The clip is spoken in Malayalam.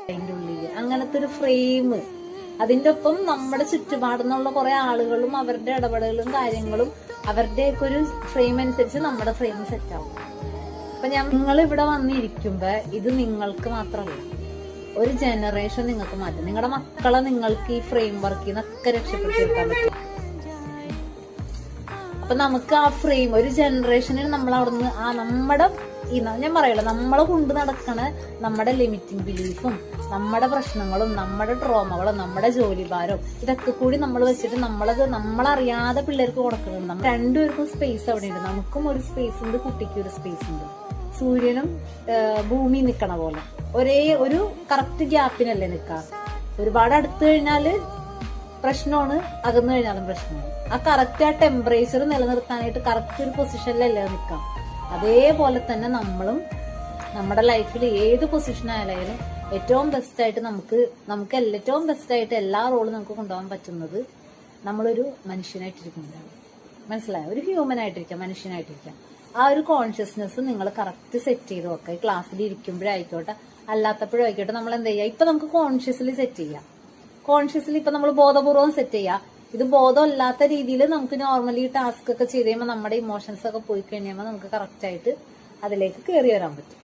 അതിന്റെ ഉള്ളില് അങ്ങനത്തെ ഒരു ഫ്രെയിം, അതിന്റെ ഒപ്പം നമ്മുടെ ചുറ്റുപാടുന്നുള്ള കുറെ ആളുകളും അവരുടെ ഇടപെടലുകളും കാര്യങ്ങളും അവരുടെയൊക്കെ ഒരു ഫ്രെയിം അനുസരിച്ച് നമ്മുടെ ഫ്രെയിം സെറ്റ് ആവും. അപ്പൊ നിങ്ങൾ ഇവിടെ വന്നിരിക്കുമ്പോ ഇത് നിങ്ങൾക്ക് മാത്രമല്ല, ഒരു ജനറേഷൻ നിങ്ങൾക്ക് മാറ്റും. നിങ്ങളുടെ മക്കളെ നിങ്ങൾക്ക് ഈ ഫ്രെയിം വർക്കിൽ നിന്നൊക്കെ രക്ഷപ്പെടുത്തിയെടുക്കാൻ പറ്റും. അപ്പൊ നമുക്ക് ആ ഫ്രെയിം ഒരു ജനറേഷനിൽ നമ്മൾ അവിടുന്ന് ആ നമ്മുടെ ഞാൻ പറയല്ലോ, നമ്മളെ കൊണ്ട് നടക്കണ നമ്മുടെ ലിമിറ്റിംഗ് ബിലീഫും നമ്മുടെ പ്രശ്നങ്ങളും നമ്മുടെ ട്രോമകളും നമ്മുടെ ജോലിഭാരവും ഇതൊക്കെ കൂടി നമ്മൾ വെച്ചിട്ട് നമ്മളറിയാതെ പിള്ളേർക്ക് കൊടുക്കുന്നുണ്ട്. നമ്മൾ രണ്ടുപേർക്കും സ്പേസ് അവിടെ ഉണ്ട്. നമുക്കും ഒരു സ്പേസ് ഉണ്ട്, കുട്ടിക്കും ഒരു സ്പേസ് ഉണ്ട്. സൂര്യനും ഭൂമി നിക്കണ പോലെ ഒരേ ഒരു കറക്റ്റ് ഗ്യാപ്പിനല്ലേ നിൽക്കാറ്. ഒരുപാട് അടുത്ത് കഴിഞ്ഞാല് പ്രശ്നമാണ്, അകന്നു കഴിഞ്ഞാലും പ്രശ്നമാണ്. ആ കറക്റ്റ് ആ ടെമ്പറേച്ചർ നിലനിർത്താനായിട്ട് കറക്റ്റ് ഒരു പൊസിഷനിലല്ലേ നിൽക്കാം. അതേപോലെ തന്നെ നമ്മളും നമ്മുടെ ലൈഫിൽ ഏത് പൊസിഷൻ ആയാലും ഏറ്റവും ബെസ്റ്റ് ആയിട്ട് നമുക്ക് ഏറ്റവും ബെസ്റ്റ് ആയിട്ട് എല്ലാ റോളും നമുക്ക് കൊണ്ടുപോകാൻ പറ്റുന്നത് നമ്മളൊരു മനുഷ്യനായിട്ടിരിക്കുന്നതാണ്. മനസ്സിലായോ? ഒരു ഹ്യൂമൻ ആയിട്ടിരിക്കാം, മനുഷ്യനായിട്ടിരിക്കാം. ആ ഒരു കോൺഷ്യസ്നെസ് നിങ്ങൾ കറക്റ്റ് സെറ്റ് ചെയ്ത് വെക്കുക. ഈ ക്ലാസ്സിൽ ഇരിക്കുമ്പോഴായിക്കോട്ടെ അല്ലാത്തപ്പോഴും ആയിക്കോട്ടെ നമ്മൾ എന്ത് ചെയ്യുക, ഇപ്പൊ നമുക്ക് കോൺഷ്യസ്ലി സെറ്റ് ചെയ്യാം. കോൺഷ്യസ്ലി ഇപ്പൊ നമ്മൾ ബോധപൂർവ്വം സെറ്റ് ചെയ്യാം. ഇത് ബോധമില്ലാത്ത രീതിയിൽ നമുക്ക് നോർമലി ടാസ്ക് ഒക്കെ ചെയ്ത് കഴിയുമ്പോൾ നമ്മുടെ ഇമോഷൻസ് ഒക്കെ പോയി കഴിയുമ്പോൾ നമുക്ക് കറക്റ്റ് ആയിട്ട് അതിലേക്ക് കയറി വരാൻ പറ്റും.